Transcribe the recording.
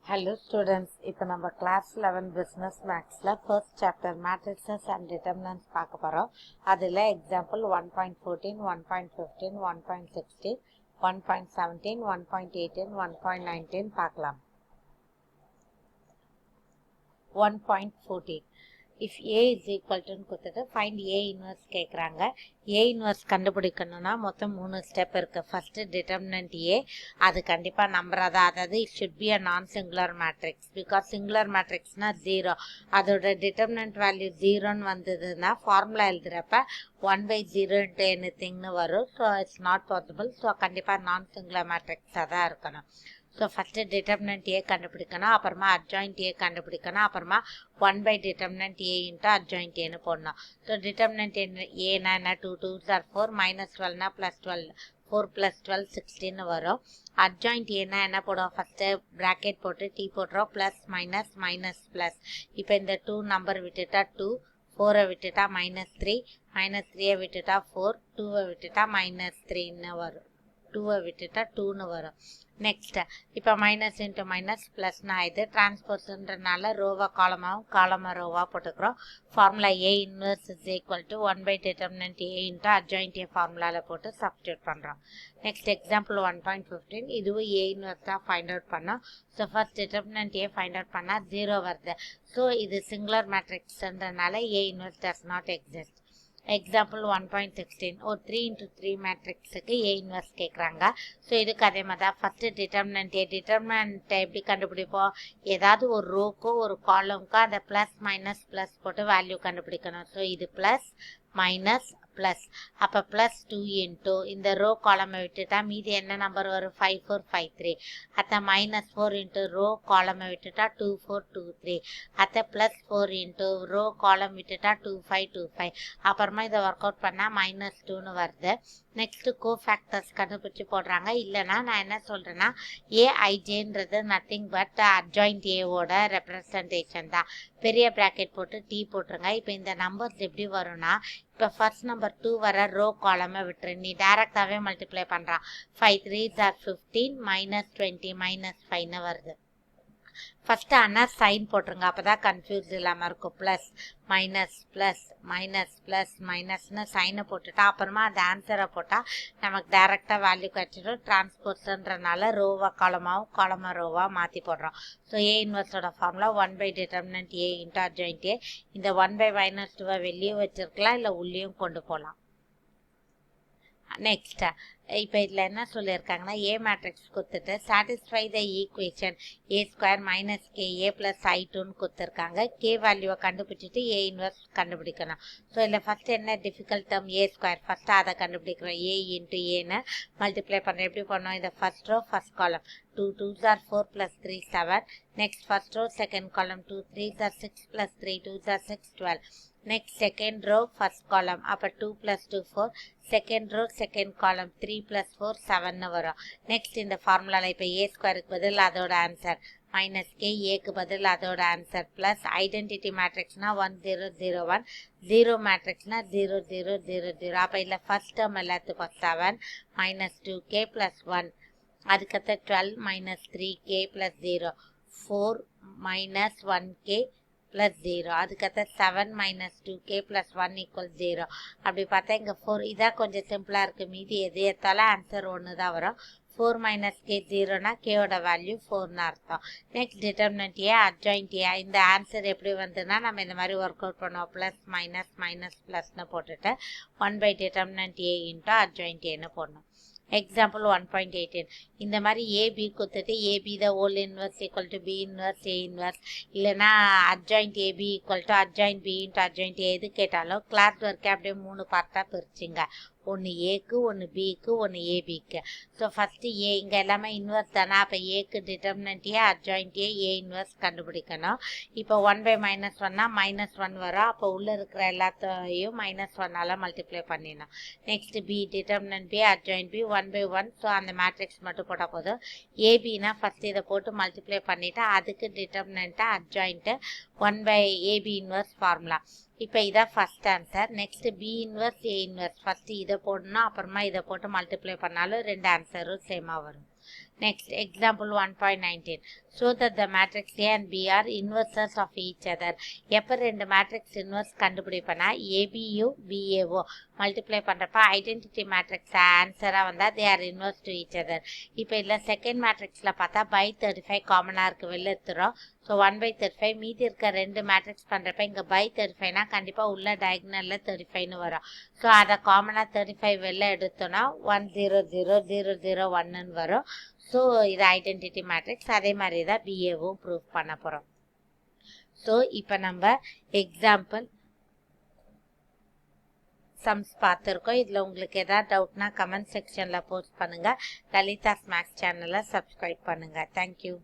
Hello students, இப்போ நம்ம class 11 business mathsல first chapter matrices and determinants பார்க்க போறோம். அதுல example 1.14, 1.15, 1.16, 1.17, 1.18, 1.19 பார்க்கலாம். 1.14 if a is equal to கொடுத்துட்டு find a inverse கேக்குறாங்க. a inverse கண்டுபிடிக்கணும்னா மொத்தம் 3 ஸ்டெப் இருக்கு. ஃபர்ஸ்ட் determinant a அது கண்டிப்பா நம்பரா தான், அதாவது it should be a non singular matrix because singular matrixனா 0. அதோட determinant value 0 ன்னு வந்ததுன்னா ஃபார்முலா எழுதுறப்ப 1/0 into anything ன்னு வரும். so it's not possible. so கண்டிப்பா non singular matrix தான் இருக்கணும். ஸோ ஃபஸ்ட்டு டிட்டர்மினன்ட் ஏ கண்டுபிடிக்கணும், அப்புறமா அட்ஜாயிண்ட் ஏ கண்டுபிடிக்கணும், அப்புறமா 1 by determinant a into adjoint ஏன்னு போடணும். ஸோ டிட்டர்மினன்ட் ஏன்னா என்ன, 2 2s are 4, -12னா +12, 4 + 12 16 வரும். அட்ஜாயிண்ட் ஏன்னா என்ன போடுவோம், ஃபஸ்ட்டு ப்ராக்கெட் போட்டு டி போட்டுறோம், ப்ளஸ் மைனஸ் மைனஸ் ப்ளஸ். இப்போ இந்த 2 நம்பர் விட்டுட்டா 2, 4 விட்டுட்டா -3, -3 விட்டுட்டா 4, 2 விட்டுட்டா -3ன்னு வரும், 2 விட்டுட்டா 2ன்னு வரும். நெக்ஸ்ட் இப்போ மைனஸ் இன்ட்டு மைனஸ் ப்ளஸ்னா இது டிரான்ஸ்போர்ஸ்ன்றனால ரோவா காலமாகவும் காலமாக ரோவா போட்டுக்கிறோம். Formula A inverse is equal to 1 by determinant A into adjoint A ஃபார்முலாவில் போட்டு சப்ஸ்டியூட் பண்ணுறோம். நெக்ஸ்ட் எக்ஸாம்பிள் 1.15 இதுவும் ஏ இன்வர்ஸ் தான் ஃபைண்ட் அவுட் பண்ணோம். So first determinant A find out பண்ணால் 0 வருது. ஸோ இது சிங்குலர் மேட்ரிக்ஸ்ன்றனால A inverse does not exist. Example 1.16 ஒரு 3 into 3 மேட்ரிக்ஸுக்கு ஏ இன்வர்ஸ் கேட்குறாங்க. ஸோ இதுக்கு அதே மாதிரி தான் ஃபஸ்ட்டு டிட்டர்மினன்ட் ஏ. டிட்டர்மினன்ட்டை எப்படி கண்டுபிடிப்போம், ஏதாவது ஒரு ரோக்கோ ஒரு காலம்க்கோ அந்த ப்ளஸ் மைனஸ் ப்ளஸ் போட்டு வேல்யூ கண்டுபிடிக்கணும். ஸோ இது ப்ளஸ் மைனஸ் ப்ளஸ், அப்போ ப்ளஸ் 2 இன்ட்டு இந்த ரோ காலமை விட்டுட்டா மீதி என்ன நம்பர் வரும், 5 4 5 3. அத்தை -4 இன்ட்டு ரோ காலமை விட்டுட்டா 2 4 2 3. அத்தை +4 இன்ட்டு ரோ காலம் விட்டுட்டா 2 5 2 5. அப்புறமா இதை ஒர்க் அவுட் பண்ணால் -2ன்னு வருது. நெக்ஸ்ட்டு கோஃபேக்டர்ஸ் கண்டுபிடிச்சி போடுறாங்க. இல்லைனா நான் என்ன சொல்கிறேன்னா ஏஐஜேன்றது நத்திங் பட் அட்ஜாயிண்ட் ஏவோட ரெப்ரசன்டேஷன் தான். பெரிய ப்ராக்கெட் போட்டு டி போட்டுருங்க. இப்போ இந்த நம்பர்ஸ் எப்படி வரும்னா, இப்போ ஃபர்ஸ்ட் நம்பர் 2 வர ரோ காலமை விட்டுரு, நீ டேரெக்டாகவே மல்டிப்ளை பண்ணுறான். 5 3s are 15, -20 -5ன்னு வருது. ஃபஸ்ட்டு ஆனால் சைன் போட்டுருங்க, அப்போ தான் கன்ஃபியூஸ் இல்லாமல் இருக்கும். Plus minus plus minus plus மைனஸ்னு சைனை போட்டுட்டா அப்புறமா அந்த ஆன்சரை போட்டால் நமக்கு டைரெக்டாக வேல்யூ கிடச்சிடும். டிரான்ஸ்போர்ட்ன்றனால ரோவா காலமாகவும் காலமாக ரோவாக மாற்றி போடுறோம். ஸோ ஏ இன்வர்ஸோட formula 1 by determinant A into adjoint A. இந்த 1 by -2 வெளியே வச்சிருக்கலாம், இல்லை உள்ளேயும் கொண்டு போகலாம். நெக்ஸ்ட் இப்போ இதில் என்ன சொல்லியிருக்காங்கன்னா ஏ மேட்ரிக்ஸ் கொடுத்துட்டு satisfy the equation a² - ka + i2ன்னு கொடுத்துருக்காங்க. கே வேல்யூவை கண்டுபிடிச்சிட்டு ஏ இன்வர்ஸ் கண்டுபிடிக்கணும். ஸோ இதில் ஃபஸ்ட் என்ன டிஃபிகல்ட் டேர்ம் a², ஃபஸ்ட்டு அதை கண்டுபிடிக்கிறோம். ஏ இன்ட்டு ஏன்னு மல்டிப்ளை பண்ணுறோம். எப்படி பண்ணோம், இந்த first row first column 2 2s are 4 + 3 7. Next first row second column 2 3s are 6 + 3 2s are 6 12. Next second row first column, அப்போ 2 + 2 4. செகண்ட் ரோ செகண்ட் காலம் 3 + 4 7ன்னு வரும். நெக்ஸ்ட் இந்த ஃபார்முலாவில் இப்போ a²க்கு பதில் அதோட ஆன்சர், -k ஏக்கு பதில் அதோட ஆன்சர், ப்ளஸ் ஐடென்டிட்டி மேட்ரிக்ஸ்னா 1 0 0 1, 0 மேட்ரிக்ஸ்னா 0 0 0 0. அப்போ இதில் ஃபர்ஸ்ட் டேர்ம் எல்லாத்துக்கும் 7 -2k + 1, அதுக்கடுத்து 12 -3k + 0, 4 -1k + 0, அதுக்கடுத்து 7 -2k + 1 = 0. அப்படி பார்த்தா இங்கே 4 இதான் கொஞ்சம் சிம்பிளாக இருக்குது. மீதி எது எடுத்தாலும் ஆன்சர் 1 தான் வரும். 4 - k 0னா கேவோட வேல்யூ 4ன்னு அர்த்தம். Next determinant A adjoint A. இந்த ஆன்சர் எப்படி வந்ததுன்னா நம்ம இந்த மாதிரி ஒர்க் அவுட் பண்ணுவோம். ப்ளஸ் மைனஸ் மைனஸ் ப்ளஸ்ன்னு போட்டுட்டு 1 by determinant A into adjoint ஏன்னு போடணும். எக்ஸாம்பிள் 1.18 இந்த மாதிரி ஏபி கொடுத்துட்டு AB the whole inverse equal to B inverse A inverse, இல்லைனா adjoint AB equal to adjoint B into adjoint A எது கேட்டாலும் கிளாஸ் ஒர்க்கே அப்படியே 3 பார்ட்டாக பிரிச்சுங்க. ஒன்று ஏக்கு, ஒன்று பிக்கு, ஒன்று ஏபிக்கு. ஸோ ஃபஸ்ட்டு ஏ இங்கே எல்லாமே இன்வர்ஸ் தானே, அப்போ ஏக்கு determinant A adjoint A inverse கண்டுபிடிக்கணும். இப்போ 1 by -1னா -1 வரும். அப்போ உள்ளே இருக்கிற எல்லாத்தையும் -1ஆல் மல்டிப்ளை பண்ணிடணும். Next B determinant B adjoint B 1 by 1. So அந்த மேட்ரிக்ஸ் மட்டும் போட்டால் போதும். ஏபினா ஃபஸ்ட்டு இதை போட்டு மல்டிப்ளை பண்ணிவிட்டு அதுக்கு டிட்டர்மினண்ட்டாக adjoint 1 by AB inverse formula. இப்போ இதான் first answer. Next B inverse A inverse, first இதை போடணும், அப்புறமா இதை போட்டு மல்டிப்ளை பண்ணாலும் 2 ஆன்சரும் சேமாக வரும். Next, example 1.19. Show that the matrix A and B are inverses of each other. எப்போ ரெண்டு மேட்ரிக்ஸ் இன்வர்ஸ் கண்டுபிடிப்பேன்னா ஏபியு பிஏஓ மல்டிப்ளை பண்ணுறப்ப ஐடென்டிட்டி மேட்ரிக்ஸ் ஆன்சராக வந்தால் they are inverse to each other. இப்போ இதில் செகண்ட் மேட்ரிக்ஸில் பார்த்தா பை 35 காமனாக இருக்குது, வெளில எடுத்துகிறோம். ஸோ 1/35 மீதி இருக்க ரெண்டு மேட்ரிக்ஸ் பண்ணுறப்ப இங்கே பை 35னா கண்டிப்பாக உள்ள டயக்னலில் 35ன்னு வரும். ஸோ அதை காமனாக 35 வெளில எடுத்தோன்னா 1000001ன்னு வரும். ஸோ இது ஐடென்டிட்டி மேட்ரிக்ஸ். அதே மாதிரி தான் பிஏவும் ப்ரூவ் பண்ண போகிறோம். ஸோ இப்போ நம்ம எக்ஸாம்பிள் சம்ஸ் பார்த்துருக்கோம். இதில் உங்களுக்கு எதாவது டவுட்னா கமெண்ட் செக்ஷனில் போஸ்ட் பண்ணுங்கள். லலிதாஸ் மேக்ஸ் சேனலை சப்ஸ்கிரைப் பண்ணுங்கள். தேங்க்யூ.